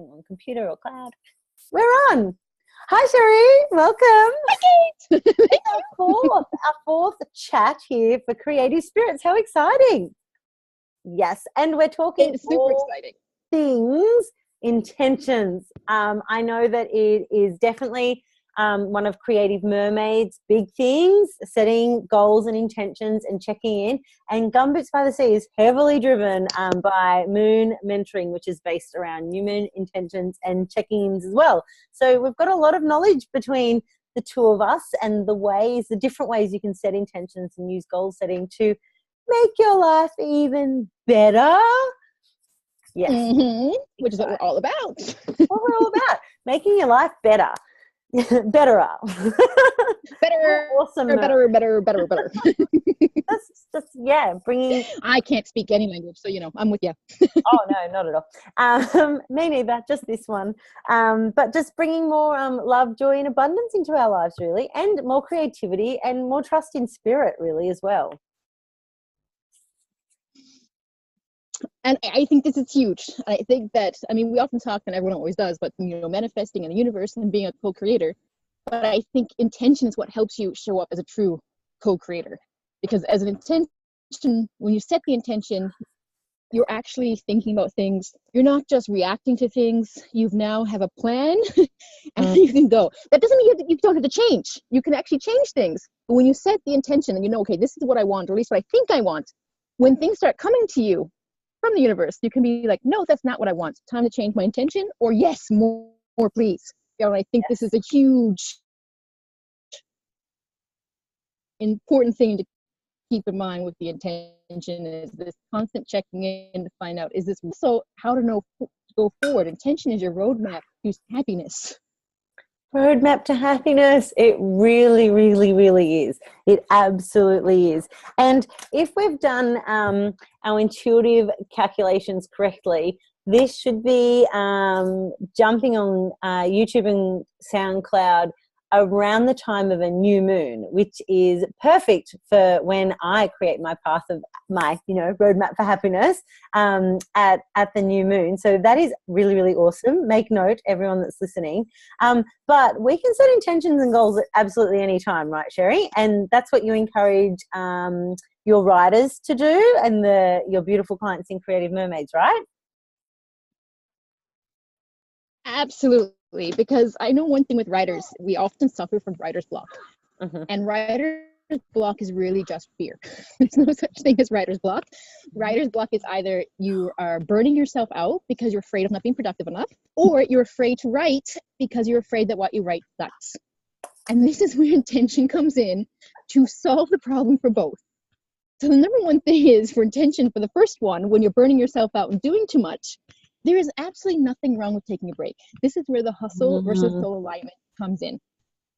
on computer or cloud. We're on. Hi, Sherrie. Welcome. Hi, Kate. Our fourth chat here for Creative Spirits. How exciting. Yes, and we're talking It's super exciting. Things, intentions. I know that it is definitely one of Creative Mermaid's big things, setting goals and intentions and checking in. And Gumboots by the Sea is heavily driven by Moon Mentoring, which is based around new moon intentions and check-ins as well. So we've got a lot of knowledge between the two of us and the different ways you can set intentions and use goal setting to make your life even better. Yes. Mm-hmm. Which is what we're all about. What we're all about. Making your life better. Betterer. Better. Awesome. Better. That's bringing. I can't speak any language, so I'm with you. Oh no, not at all. Me neither. Just this one. But just bringing more love, joy, and abundance into our lives, really, and more creativity and more trust in spirit, really, as well. And I think this is huge. I think that, we often talk, and everyone always does, but, manifesting in the universe and being a co-creator. But I think intention is what helps you show up as a true co-creator. Because as an intention, when you set the intention, you're actually thinking about things. You're not just reacting to things. You now have a plan and you can go. That doesn't mean you don't have to change. You can actually change things. But when you set the intention and okay, this is what I want, or at least what I think I want, when things start coming to you from the universe, you can be like, no, that's not what I want. Time to change my intention, or yes, more please. And I think this is a huge important thing to keep in mind with the intention, is this constant checking in to find out, is this so? How to know to go forward. Intention is your roadmap to happiness. Roadmap to happiness. It really, really, really is. It absolutely is. And if we've done our intuitive calculations correctly, this should be jumping on YouTube and SoundCloud around the time of a new moon, which is perfect for when I create my path of my, roadmap for happiness at the new moon. So that is really, really awesome. Make note, everyone that's listening. But we can set intentions and goals at absolutely any time, right, Sherrie? And that's what you encourage your writers to do and your beautiful clients in Creative Mermaids, right? Absolutely, because I know one thing with writers, we often suffer from writer's block. And writer's block is really just fear. There's no such thing as writer's block. Writer's block is either you are burning yourself out because you're afraid of not being productive enough, or you're afraid to write because you're afraid that what you write sucks. And this is where intention comes in to solve the problem for both. So the number one thing is, for intention, for the first one, when you're burning yourself out and doing too much, there is absolutely nothing wrong with taking a break. This is where the hustle versus soul alignment comes in.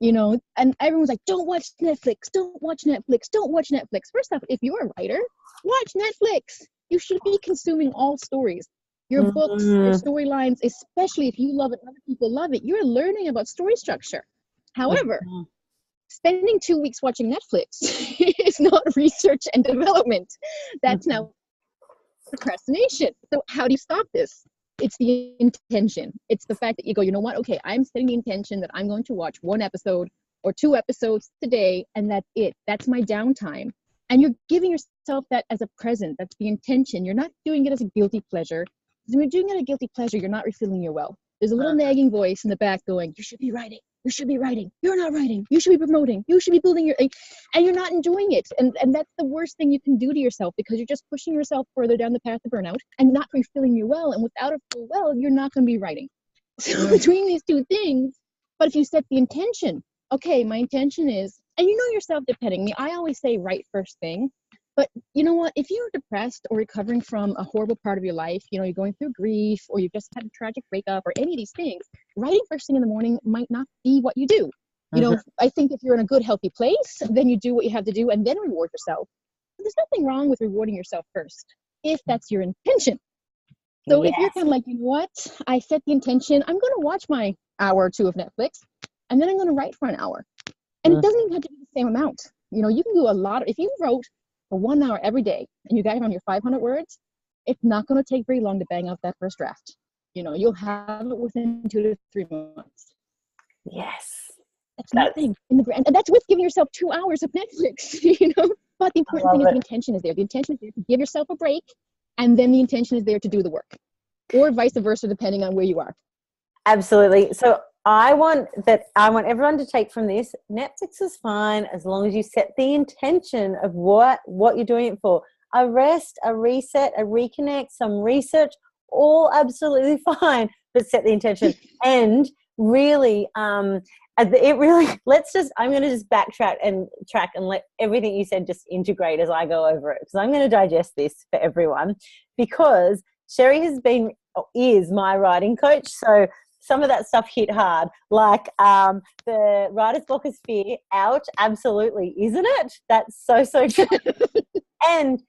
And everyone's like, don't watch Netflix, don't watch Netflix, don't watch Netflix. First off, if you're a writer, watch Netflix. You should be consuming all stories. Your books, your storylines, especially if you love it and other people love it, you're learning about story structure. However, spending 2 weeks watching Netflix is not research and development. That's now procrastination. So how do you stop this? It's the intention. It's the fact that you go, you know what? Okay, I'm setting the intention that I'm going to watch 1 episode or 2 episodes today, and that's it. That's my downtime. And you're giving yourself that as a present. That's the intention. You're not doing it as a guilty pleasure. Because when you're doing it as a guilty pleasure, you're not refilling your well. There's a little nagging voice in the back going, you should be writing. You should be writing. You're not writing. You should be promoting. You should be building and you're not enjoying it. And that's the worst thing you can do to yourself, because you're just pushing yourself further down the path of burnout and not refilling your well. And without a full well, you're not going to be writing. So between these two things, but if you set the intention, okay, my intention is, and you know yourself depending. I always say write first thing. But you know what? If you're depressed or recovering from a horrible part of your life, you're going through grief, or you've just had a tragic breakup, or any of these things, writing first thing in the morning might not be what you do. I think if you're in a good, healthy place, then you do what you have to do and then reward yourself. But there's nothing wrong with rewarding yourself first, if that's your intention. So if you're kind of like, you know what? I set the intention, I'm going to watch my hour or 2 of Netflix, and then I'm going to write for an hour. And it doesn't even have to be the same amount. You can do a lot. If you wrote for 1 hour every day and you got on your 500 words, it's not going to take very long to bang out that first draft. You'll have it within 2 to 3 months. Yes. That's nothing in the grand, and that's with giving yourself 2 hours of Netflix, But the important thing is the intention is there. The intention is there to give yourself a break, and then the intention is there to do the work, or vice versa, depending on where you are. Absolutely. So I want everyone to take from this, Netflix is fine as long as you set the intention of what you're doing it for. A rest, a reset, a reconnect, some research, all absolutely fine, but set the intention. And really, I'm going to just backtrack and let everything you said just integrate as I go over it, because I'm going to digest this for everyone, because Sherrie is my writing coach. So some of that stuff hit hard, like the writer's block is fear. Ouch, absolutely, isn't it? That's so true. And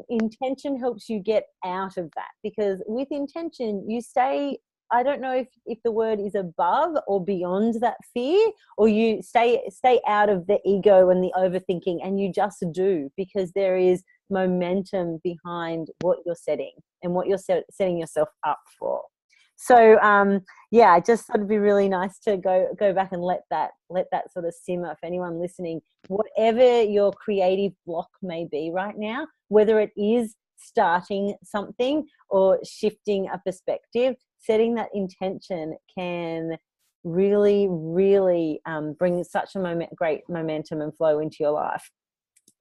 intention helps you get out of that, because with intention you stay, I don't know if the word is above or beyond that fear, or you stay out of the ego and the overthinking, and you just do, because there is momentum behind what you're setting and what you're setting yourself up for. So I just thought it'd be really nice to go back and let that sort of simmer for anyone listening. Whatever your creative block may be right now, whether it is starting something or shifting a perspective, setting that intention can really, really bring such a great momentum and flow into your life.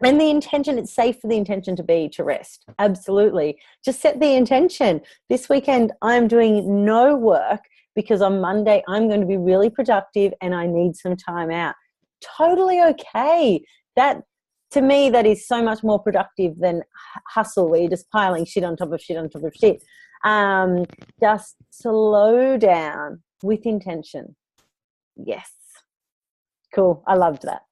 And the intention, it's safe for the intention to rest. Absolutely. Just set the intention. This weekend, I'm doing no work because on Monday, I'm going to be really productive and I need some time out. Totally okay. That, to me, that is so much more productive than hustle, where you're just piling shit on top of shit on top of shit. Just slow down with intention. Yes. Cool. I loved that.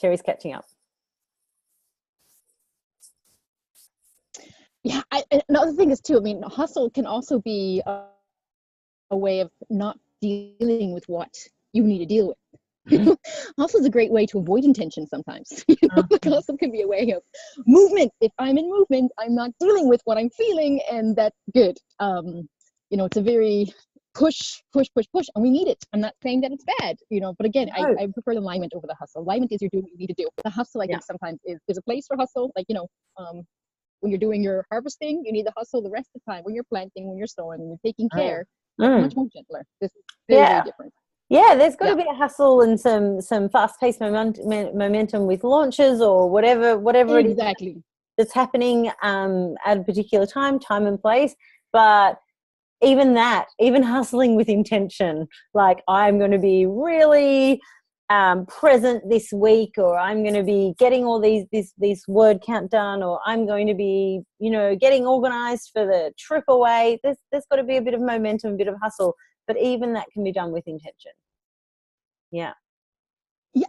Sherrie's catching up. Yeah, another thing is too, hustle can also be a way of not dealing with what you need to deal with. Hustle is a great way to avoid intention sometimes. Hustle can be a way of movement. If I'm in movement, I'm not dealing with what I'm feeling, and that's good. It's a very push, and we need it. I'm not saying that it's bad, but again, no. I prefer alignment over the hustle. Alignment is you're doing what you need to do. The hustle, I think sometimes there's a place for hustle, when you're doing your harvesting, you need the hustle. The rest of the time, when you're planting, when you're sowing, when you're taking care, it's much more gentler. This is very different. Yeah, there's got to be a hustle and some fast-paced momentum with launches or whatever exactly. It is that's happening at a particular time and place. But even hustling with intention, like I'm going to be really present this week, or I'm going to be getting all these word count done, or I'm going to be getting organized for the trip away. There's got to be a bit of momentum, a bit of hustle, but even that can be done with intention. Yeah,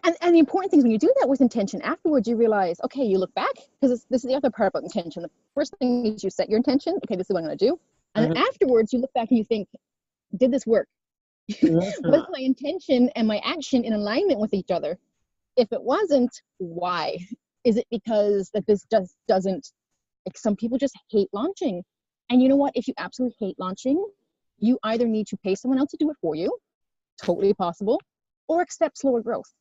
and the important thing is when you do that with intention, afterwards you realize, okay, you look back, because this is the other part about intention. The first thing is you set your intention. Okay, this is what I'm going to do, and then afterwards you look back and you think, did this work? Was my intention and my action in alignment with each other? If it wasn't, why? Is it because that this just doesn't, like, some people just hate launching, and you know what, if you absolutely hate launching, you either need to pay someone else to do it for you, totally possible, or accept slower growth.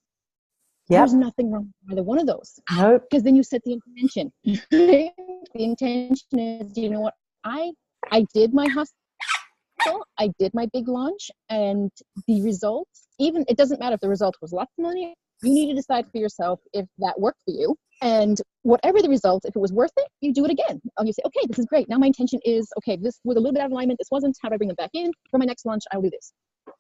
There's nothing wrong with either one of those. Nope. Because then you set the intention. The intention is, you know what, I did my hustle, I did my big launch, and the results, even, it doesn't matter if the result was lots of money, you need to decide for yourself if that worked for you. And whatever the result, if it was worth it, you do it again. And you say, okay, this is great. Now my intention is, okay, this was a little bit out of alignment. This wasn't. How do I bring them back in? For my next launch, I'll do this.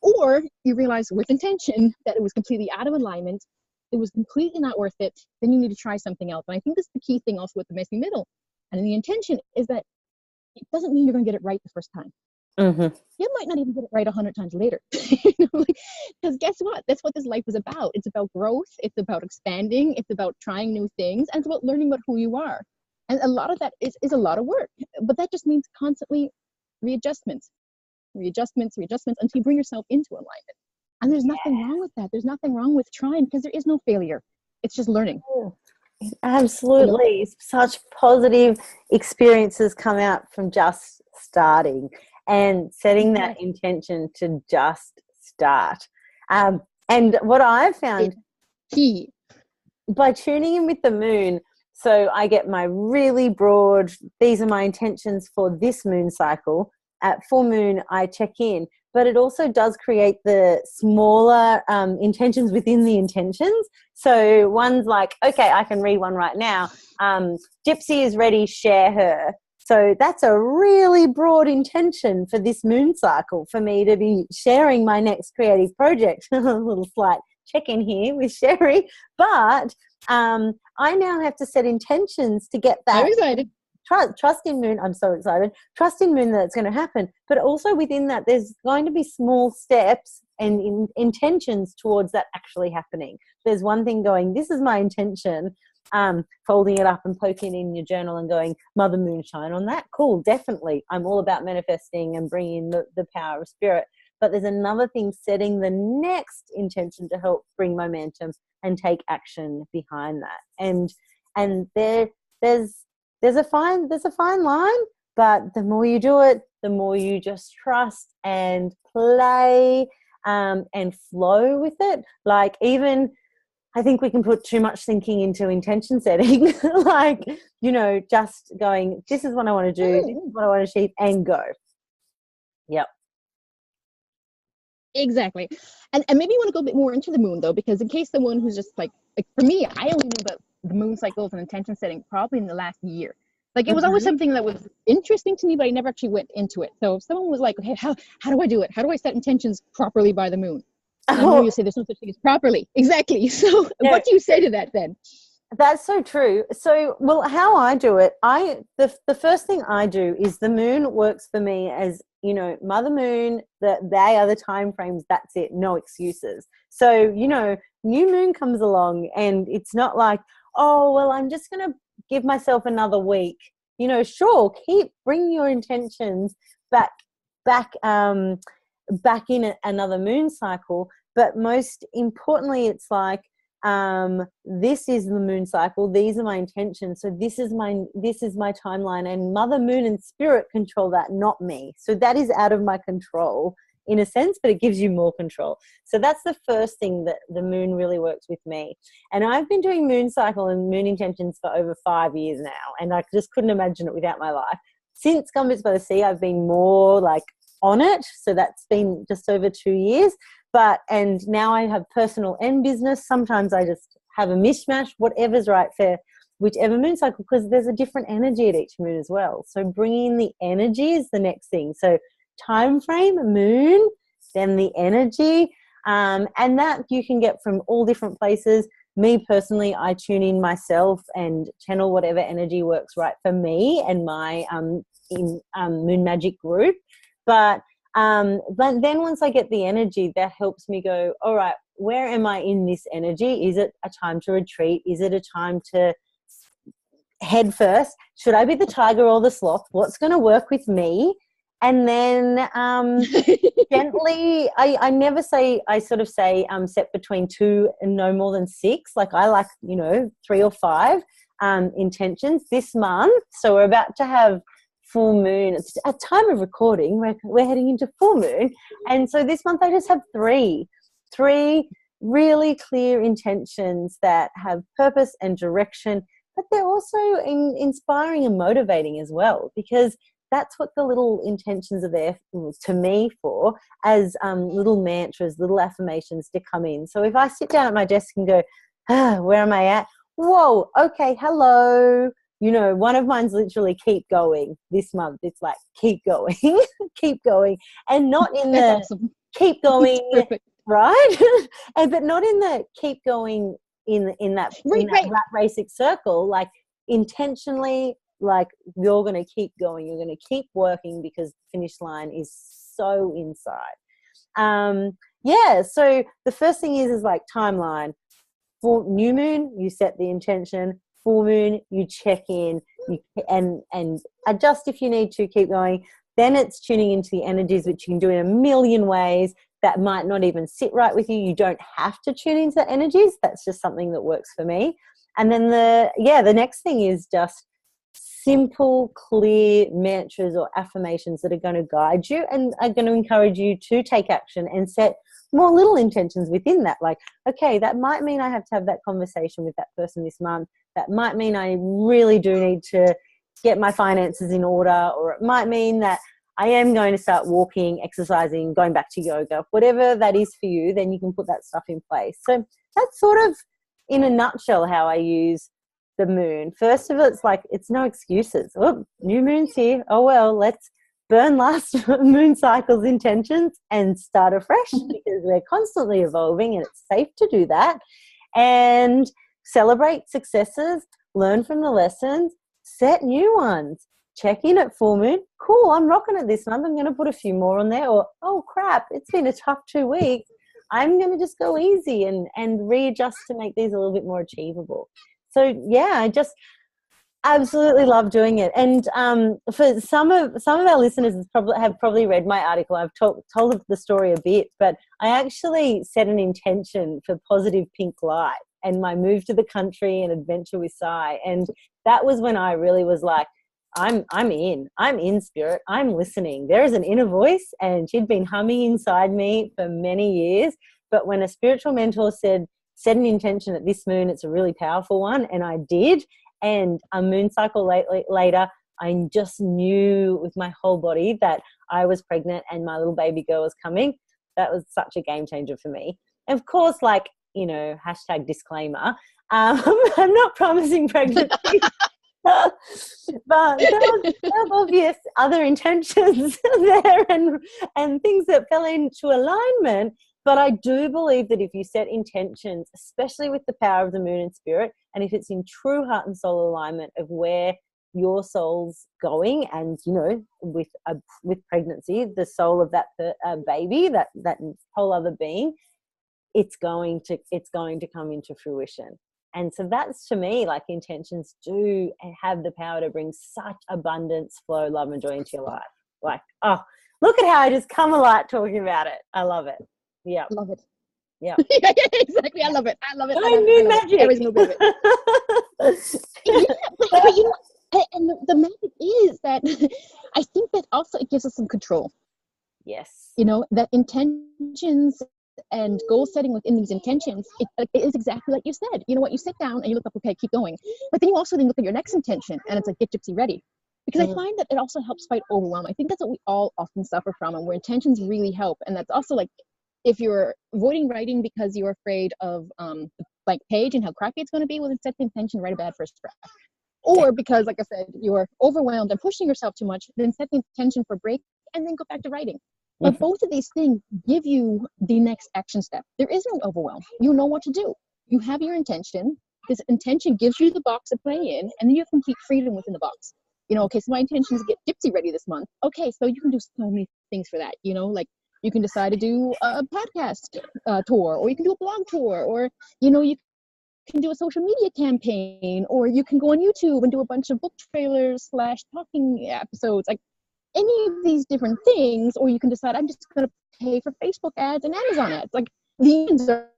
Or you realize with intention that it was completely out of alignment, it was completely not worth it, then you need to try something else. And I think this is the key thing also with the messy middle. And the intention is that it doesn't mean you're going to get it right the first time. You might not even get it right 100 times later. Because guess what? That's what this life is about. It's about growth. It's about expanding. It's about trying new things. And it's about learning about who you are. And a lot of that is a lot of work. But that just means constantly readjustments until you bring yourself into alignment. And there's nothing wrong with that. There's nothing wrong with trying, because there is no failure. It's just learning. Absolutely. Such positive experiences come out from just starting and setting that intention to just start. And what I've found key by tuning in with the moon, so I get my really broad, these are my intentions for this moon cycle. At full moon, I check in, but it also does create the smaller intentions within the intentions. So one's like, okay, I can read one right now. Gypsy is ready, share her. So that's a really broad intention for this moon cycle for me to be sharing my next creative project. A little slight check-in here with Sherrie. But I now have to set intentions to get that. I'm excited. Trust in moon. I'm so excited. Trust in moon that it's going to happen. But also within that, there's going to be small steps and intentions towards that actually happening. There's one thing going, this is my intention, folding it up and poking it in your journal and going, Mother Moon, shine on that. Cool, definitely. I'm all about manifesting and bringing the power of spirit. But there's another thing, setting the next intention to help bring momentum and take action behind that. And there's a fine line, but the more you do it, the more you just trust and play and flow with it. Like, even I think we can put too much thinking into intention setting. Like, just going, this is what I want to do, this is what I want to achieve, and go. Yep. Exactly. And maybe you want to go a bit more into the moon, though, because in case someone who's just like for me, I only knew about the moon cycles and intention setting probably in the last year. Like, it was always something that was interesting to me, but I never actually went into it. So if someone was like, okay, how do I do it? How do I set intentions properly by the moon? And I know you say there's no such thing as properly. Exactly. So what do you say to that then? That's so true. So, well, how I do it, the first thing I do is the moon works for me as, Mother Moon, they are the time frames, that's it, no excuses. So, new moon comes along and it's not like, oh, well, I'm just going to give myself another week. Sure, bring your intentions back in another moon cycle. But most importantly, it's like, this is the moon cycle, these are my intentions, so this is my timeline, and Mother Moon and Spirit control that, not me. So that is out of my control in a sense, but it gives you more control. So that's the first thing, that the moon really works with me. And I've been doing moon cycle and moon intentions for over 5 years now, and I just couldn't imagine it without my life. Since Gumboots by the Sea, I've been more like on it, so that's been just over 2 years. And now I have personal and business. Sometimes I just have a mishmash, whatever's right for whichever moon cycle, because there's a different energy at each moon as well. So bringing the energy is the next thing. So time frame, moon, then the energy, and that you can get from all different places. Me personally, I tune in myself and channel whatever energy works right for me and my Moon Magic group. But then once I get the energy, that helps me go, all right, where am I in this energy? Is it a time to retreat? Is it a time to head first? Should I be the tiger or the sloth? What's going to work with me? And then gently, I never say, I sort of say set between 2 and no more than 6. Like, I like, 3 or 5 intentions this month. So we're about to have full moon. It's at time of recording, we're heading into full moon, and so this month I just have three really clear intentions that have purpose and direction, but they're also inspiring and motivating as well, because that's what the little intentions are there to me for, as little mantras, little affirmations to come in. So if I sit down at my desk and go, where am I at? Whoa, okay, hello. One of mine's literally keep going this month. It's like, keep going, keep going. And not in the awesome. Keep going, right? But not in the keep going in that rat racing circle, like intentionally, like you're going to keep going. You're going to keep working because the finish line is so inside. So the first thing is like timeline. For new moon, you set the intention. Full moon, you check in and adjust if you need to, keep going. Then it's tuning into the energies, which you can do in a million ways that might not even sit right with you. You don't have to tune into the energies. That's just something that works for me. And then the next thing is just simple, clear mantras or affirmations that are going to guide you and are going to encourage you to take action and set more little intentions within that. Like, okay, that might mean I have to have that conversation with that person this month. That might mean I really do need to get my finances in order, or it might mean that I am going to start walking, exercising, going back to yoga. Whatever that is for you, then you can put that stuff in place. So that's sort of, in a nutshell, how I use the moon. First of all, it's like, it's no excuses. Oh, new moon's here. Oh, well, let's burn last moon cycle's intentions and start afresh, because we're constantly evolving and it's safe to do that. And celebrate successes, learn from the lessons, set new ones. Check in at full moon. Cool, I'm rocking it this month. I'm going to put a few more on there. Or, oh, crap, it's been a tough 2 weeks. I'm going to just go easy and readjust to make these a little bit more achievable. So, yeah, I just absolutely love doing it. And for some of our listeners have probably read my article. I've told the story a bit, but I actually set an intention for positive pink light and my move to the country and adventure with Sai. And that was when I really was like, I'm in spirit. I'm listening. There is an inner voice, and she'd been humming inside me for many years. But when a spiritual mentor said, set an intention at this moon, it's a really powerful one. And I did. And a moon cycle later, I just knew with my whole body that I was pregnant and my little baby girl was coming. That was such a game changer for me. And of course, like, you know, hashtag disclaimer, I'm not promising pregnancy. But there was obvious other intentions there and things that fell into alignment. But I do believe that if you set intentions, especially with the power of the moon and spirit, and if it's in true heart and soul alignment of where your soul's going, and, you know, with pregnancy, the soul of that baby, that whole other being, it's going to come into fruition. And so that's, to me, like, intentions do have the power to bring such abundance, flow, love, and joy into your life. Like, oh, look at how I just come alive talking about it. I love it. Yeah. Love it. Yeah. Yeah, exactly. I love it. I love it. Moon magic. Every single bit of it. Yeah, but you know, and the magic is that I think that also it gives us some control. Yes. You know, that intentions and goal setting within these intentions, it is exactly like you said. You know what, you sit down and you look up, okay, keep going. But then you also then look at your next intention, and it's like, get gypsy ready. Because I find that it also helps fight overwhelm. I think that's what we all often suffer from, and where intentions really help. And that's also like, if you're avoiding writing because you're afraid of the blank page and how crappy it's going to be, well, then set the intention, write a bad first draft. Or because, like I said, you're overwhelmed and pushing yourself too much, then set the intention for break and then go back to writing. But both of these things give you the next action step. There is no overwhelm. You know what to do. You have your intention. This intention gives you the box to play in, and then you have complete freedom within the box. You know, okay, so my intention is to get gypsy ready this month. Okay, so you can do so many things for that. You know, like, you can decide to do a podcast tour, or you can do a blog tour, or, you know, you can do a social media campaign, or you can go on YouTube and do a bunch of book trailers / talking episodes. Like, any of these different things, or you can decide, I'm just going to pay for Facebook ads and Amazon ads. Like, the ends are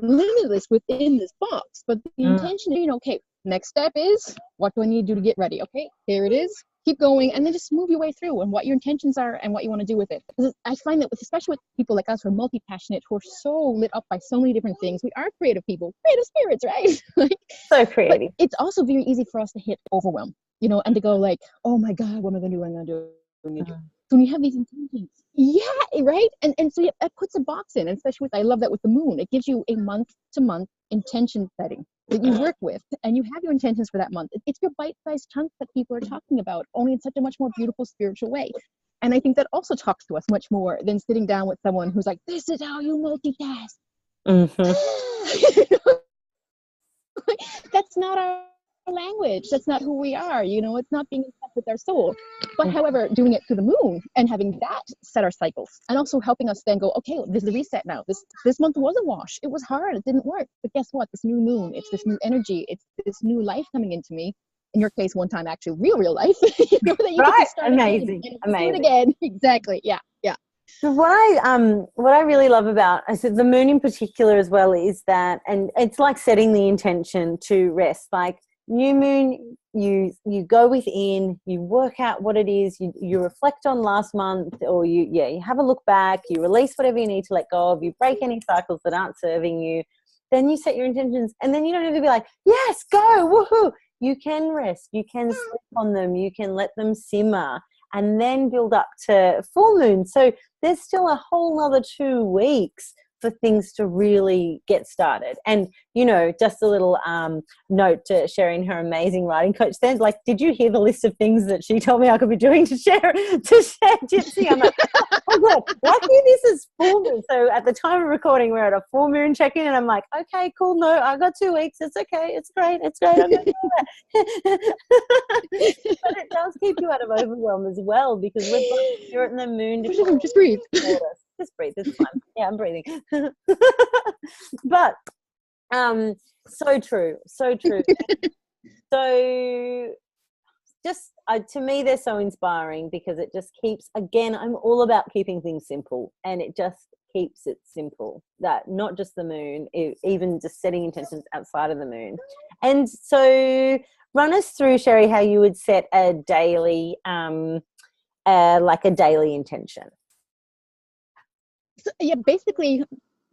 limitless within this box, but the intention, you know, okay, next step is, what do I need to do to get ready? Okay, here it is. Keep going, and then just move your way through and what your intentions are and what you want to do with it. Because I find that especially with people like us who are multi-passionate, who are so lit up by so many different things, we are creative people, creative spirits, right? Like, so creative. But it's also very easy for us to hit overwhelm, you know, and to go like, oh my God, what am I going to do? What am I going to do? What am I going to do? So when you have these intentions, yeah, right? And so that puts a box in, and especially with, I love that with the moon, it gives you a month-to-month intention setting that you work with, and you have your intentions for that month. It's your bite-sized chunks that people are talking about, only in such a much more beautiful spiritual way. And I think that also talks to us much more than sitting down with someone who's like, this is how you multitask. That's not our language. That's not who we are. You know, it's not being in touch with our soul. But however, doing it through the moon and having that set our cycles, and also helping us then go, okay, this is a reset now. This month was a wash. It was hard. It didn't work. But guess what? This new moon, it's this new energy. It's this new life coming into me. In your case, one time, actually, real life. You know, that you right. Can start Amazing. again Amazing. Do it again. Exactly. Yeah. Yeah. So what I really love about, I said, the moon in particular as well, is that, and it's like setting the intention to rest. Like new moon, you go within, you work out what it is, you reflect on last month, or you have a look back, you release whatever you need to let go of, you break any cycles that aren't serving you, then you set your intentions, and then you don't have to be like, yes, go, woohoo. You can rest, you can sleep on them, you can let them simmer, and then build up to full moon. So there's still a whole other 2 weeks for things to really get started. And, you know, just a little note to sharing her amazing writing coach then, like, did you hear the list of things that she told me I could be doing to share Gypsy? I'm like, oh God, lucky this is full moon. So at the time of recording, we're at a full moon check-in, and I'm like, okay, cool, no, I got 2 weeks. It's okay. It's great. I'm going to do it. But it does keep you out of overwhelm as well, because we're both spirit and the moon. Just breathe. Just breathe. It's fine. Yeah, I'm breathing. But so true. So just to me, they're so inspiring, because it just keeps, again, I'm all about keeping things simple, and it just keeps it simple. That not just the moon, even just setting intentions outside of the moon. And so run us through, Sherrie, how you would set a daily like a daily intention. So, yeah, basically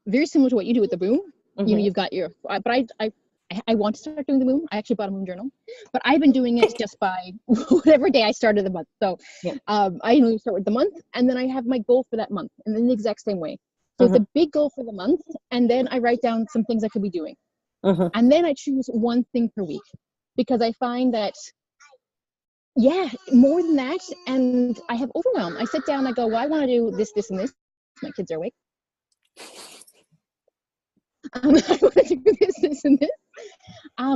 very similar to what you do with the moon. Mm-hmm. You know, you've got your, but I want to start doing the moon. I actually bought a moon journal, but I've been doing it just by whatever day I started the month. So yeah. I usually start with the month, and then I have my goal for that month, and then the exact same way. So Mm-hmm. it's a big goal for the month, and then I write down some things I could be doing. Mm-hmm. And then I choose one thing per week, because I find that, yeah, more than that, and I have overwhelm. I sit down, I go, well, I want to do this, this, and this. My kids are awake. I want to do this, this, and this.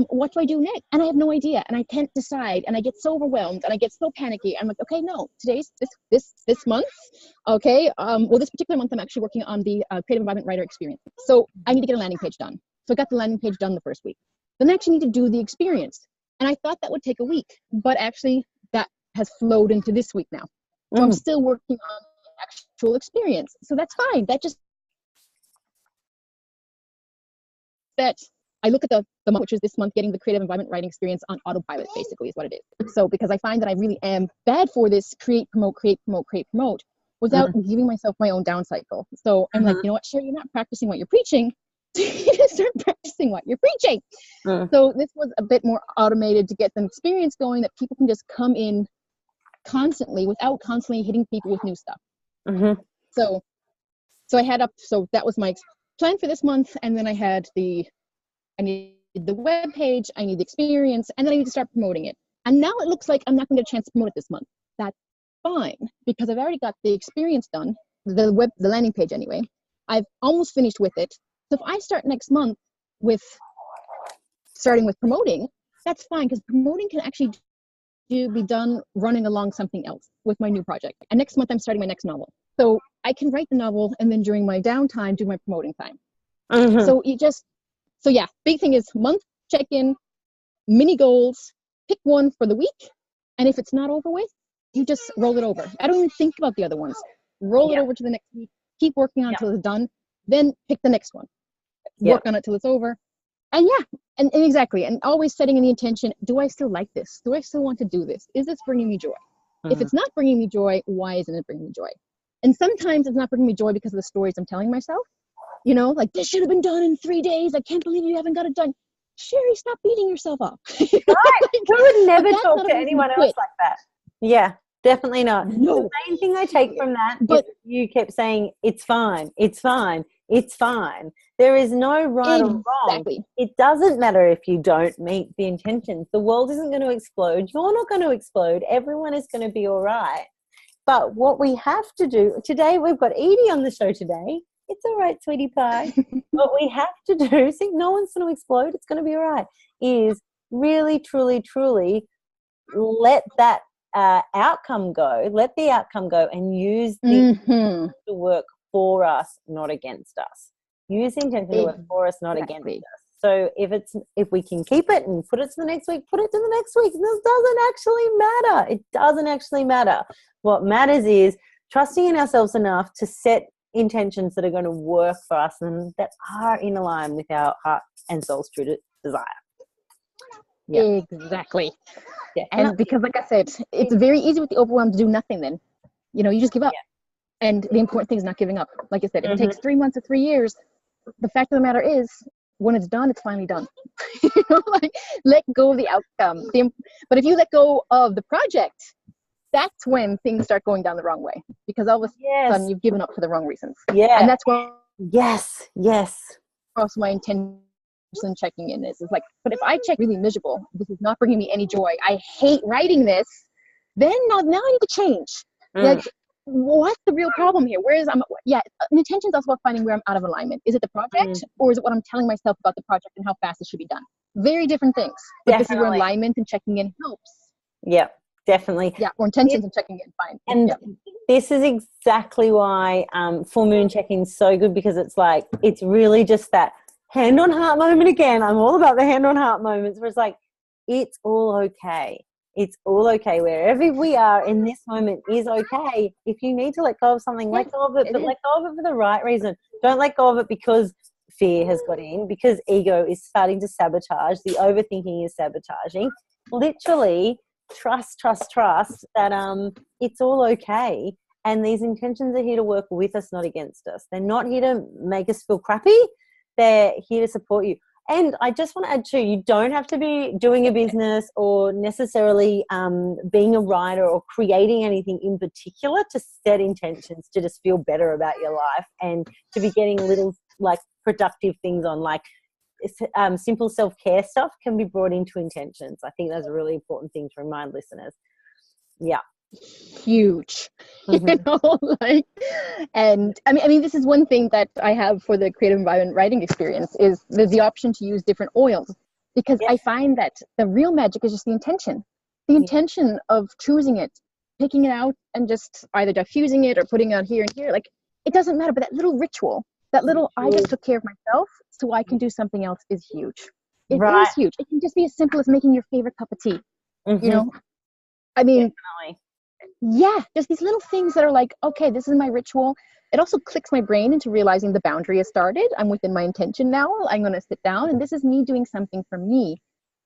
What do I do next? And I have no idea, and I can't decide, and I get so overwhelmed, and I get so panicky. I'm like, okay, no, today's this month. Okay, well, this particular month I'm actually working on the creative environment writer experience. So I need to get a landing page done. So I got the landing page done the first week. Then I actually need to do the experience, and I thought that would take a week, but actually that has flowed into this week now. So I'm still working on the actual experience. So that's fine. That I look at the month, which is this month, getting the creative environment writing experience on autopilot, basically, is what it is. So because I find that I really am bad for this create, promote, without giving myself my own down cycle. So I'm like, you know what, Sherrie, you're not practicing what you're preaching. You need to start practicing what you're preaching. So this was a bit more automated to get an experience going that people can just come in constantly without constantly hitting people with new stuff. So that was my plan for this month, and then I need the web page, I need the experience, and then I need to start promoting it. And now it looks like I'm not going to get a chance to promote it this month. That's fine, because I've already got the experience done, the landing page anyway. I've almost finished with it. So if I start next month starting with promoting, that's fine, because promoting can actually be done running along something else with my new project. And next month I'm starting my next novel. So I can write the novel, and then during my downtime do my promoting time. So yeah, big thing is month check-in, mini goals, pick one for the week, and if it's not over with, you just roll it over. I don't even think about the other ones. Roll it over to the next week, keep working on it until it's done, then pick the next one. Work on it till it's over. And and exactly, and always setting in the intention, do I still like this? Do I still want to do this? Is this bringing me joy? If it's not bringing me joy, why isn't it bringing me joy? And sometimes it's not bringing me joy because of the stories I'm telling myself. You know, like, this should have been done in 3 days. I can't believe you haven't got it done. Sherrie, stop beating yourself up. Right. We would never talk to anyone else like that. Yeah, definitely not. No. The main thing I take from that is you kept saying, it's fine, it's fine, it's fine. There is no right or wrong. It doesn't matter if you don't meet the intentions. The world isn't going to explode. You're not going to explode. Everyone is going to be all right. But what we have to do today, we've got Edie on the show today. It's all right, sweetie pie. What we have to do, see, no one's going to explode. It's going to be all right, is really, truly, truly let that outcome go. Let the outcome go, and use the intention to work for us, not against us. Use the intention to work for us, not against us. So if we can keep it and put it to the next week, put it to the next week. This doesn't actually matter. It doesn't actually matter. What matters is trusting in ourselves enough to set intentions that are going to work for us and that are in line with our heart and soul's true desire. Yep. Exactly. Definitely. And because, like I said, it's very easy with the overwhelm to do nothing then. You just give up. Yeah. And the important thing is not giving up. Like I said, if it takes 3 months or 3 years, the fact of the matter is, when it's done, it's finally done. Like, let go of the outcome. But if you let go of the project, that's when things start going down the wrong way, because all of a sudden you've given up for the wrong reasons. Yeah. And that's where also my intention checking in is like, but if I check really miserable, this is not bringing me any joy, I hate writing this, then now I need to change. Like, what's the real problem here? An intention is also about finding where I'm out of alignment. Is it the project, or is it what I'm telling myself about the project and how fast it should be done? Very different things. But this is where alignment and checking in helps. Yeah, definitely. Yeah, or intentions and checking in, fine. And this is exactly why full moon check-in is so good, because it's like, it's really just that hand on heart moment again. I'm all about the hand on heart moments where it's like, it's all okay. It's all okay. Wherever we are in this moment is okay. If you need to let go of something, let go of it, but let go of it for the right reason. Don't let go of it because fear has got in, because ego is starting to sabotage. The overthinking is sabotaging. Literally, trust that it's all okay. And these intentions are here to work with us, not against us. They're not here to make us feel crappy. They're here to support you. And I just want to add too, you don't have to be doing a business or necessarily being a writer or creating anything in particular to set intentions to just feel better about your life and to be getting little like productive things on, like simple self-care stuff can be brought into intentions. I think that's a really important thing to remind listeners. Yeah. Huge. And I mean this is one thing that I have for the creative environment writing experience, is there's the option to use different oils, because I find that the real magic is just the intention of choosing it, picking it out, and just either diffusing it or putting it out here and here. Like, it doesn't matter, but that little ritual, that little I just took care of myself so I can do something else, is huge. It is huge. It can just be as simple as making your favorite cup of tea. I mean, definitely. Yeah, just these little things that are like, okay, this is my ritual. It also clicks my brain into realizing the boundary has started. I'm within my intention now. I'm going to sit down, and this is me doing something for me,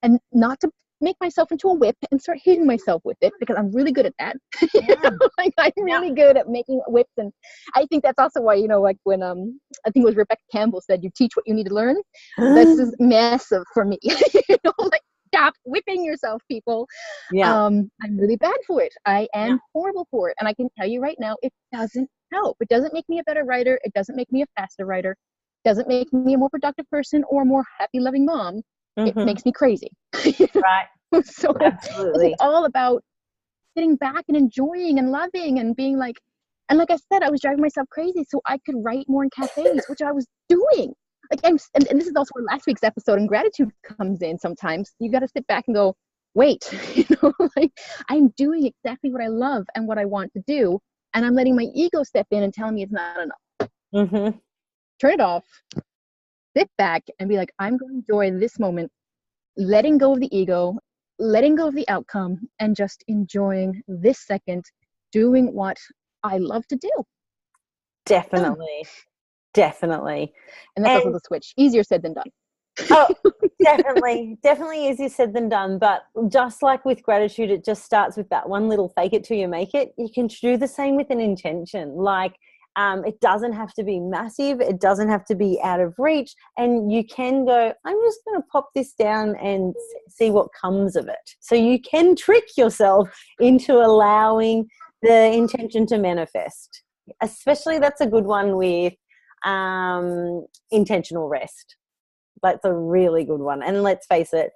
and not to make myself into a whip and start hitting myself with it, because I'm really good at that. Like, I'm really good at making whips. And I think that's also why, like when I think it was Rebecca Campbell said, you teach what you need to learn. This is massive for me. Like, stop whipping yourself, people. I'm really bad for it. I am horrible for it. And I can tell you right now, it doesn't help. It doesn't make me a better writer. It doesn't make me a faster writer. It doesn't make me a more productive person or a more happy, loving mom. It makes me crazy. Right. So it's all about sitting back and enjoying and loving and being like, and like I said, I was driving myself crazy so I could write more in cafes, which I was doing. Like, and this is also where last week's episode and gratitude comes in. Sometimes you got to sit back and go, wait, like, I'm doing exactly what I love and what I want to do, and I'm letting my ego step in and telling me it's not enough. Turn it off, sit back, and be like, I'm going to enjoy this moment, letting go of the ego, letting go of the outcome, and just enjoying this second, doing what I love to do. Definitely. And that's also the switch. Easier said than done. Oh, definitely easier said than done. But just like with gratitude, it just starts with that one little fake it till you make it. You can do the same with an intention. Like, it doesn't have to be massive. It doesn't have to be out of reach. And you can go, I'm just going to pop this down and see what comes of it. So you can trick yourself into allowing the intention to manifest. Especially, that's a good one with intentional rest. That's a really good one. And let's face it,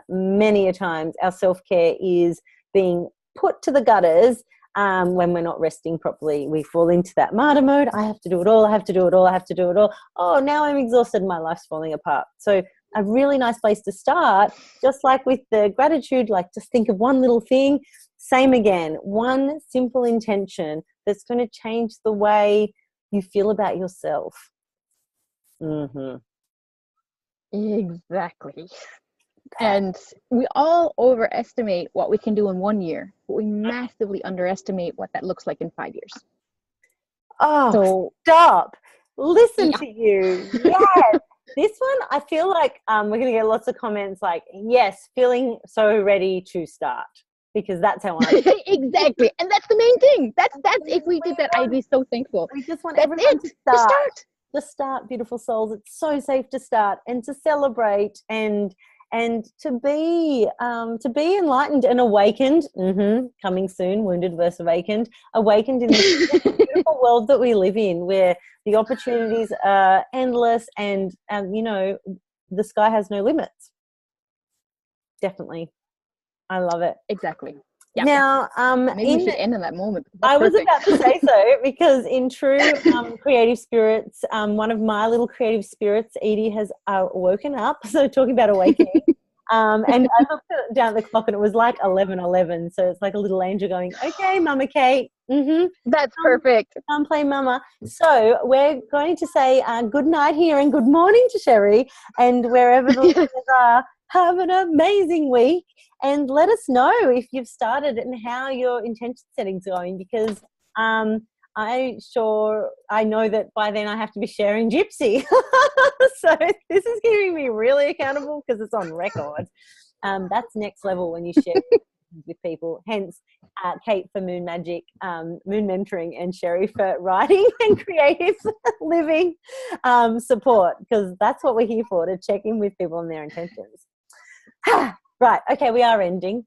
many a times our self-care is being put to the gutters when we're not resting properly. We fall into that martyr mode. I have to do it all. Oh, now I'm exhausted. My life's falling apart. So a really nice place to start, just like with the gratitude, like just think of one little thing. Same again, one simple intention that's going to change the way you feel about yourself. Exactly. And we all overestimate what we can do in 1 year, but we massively underestimate what that looks like in 5 years. Oh, So stop. Listen yeah. to you. Yes. This one, I feel like we're going to get lots of comments like, yes, feeling so ready to start, because that's how I feel. Exactly. And that's the main thing. That's if we did that, I'd be so thankful. We just want That's everyone it. to start. start. Just start, beautiful souls. It's so safe to start and to celebrate and to be enlightened and awakened. Coming soon, wounded versus awakened in this beautiful world that we live in, where the opportunities are endless and you know, the sky has no limits. Definitely, I love it. Exactly. Yeah. Now, maybe we should end on that moment. I was perfect. about to say so, because in true creative spirits, one of my little creative spirits, Edie, has woken up. So talking about awakening. And I looked down at the clock and it was like 11:11. So it's like a little angel going, okay, Mama Kate. That's perfect. Come play Mama. So we're going to say good night here and good morning to Sherrie, and wherever the listeners are. Have an amazing week, and let us know if you've started and how your intention setting's going, because I know that by then I have to be sharing Gypsy. So this is keeping me really accountable because it's on record. That's next level when you share with people. Hence, Kate for Moon Magic, Moon Mentoring, and Sherrie for writing and creative living support, because that's what we're here for, to check in with people and their intentions. Right, okay, we are ending.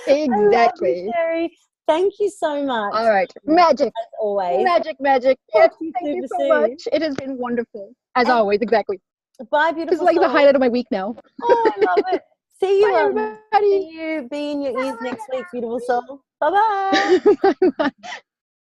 Exactly. You, Sherrie. Thank you so much. All right, magic. As always. Magic. Talk Yes, to you thank you so soon. much. It has been wonderful. As always, exactly. Bye, beautiful This is like soul. the highlight of my week now. Oh, I love it. See you, Bye, everybody. see you. Be in your ears next week, beautiful soul. Bye-bye. Bye.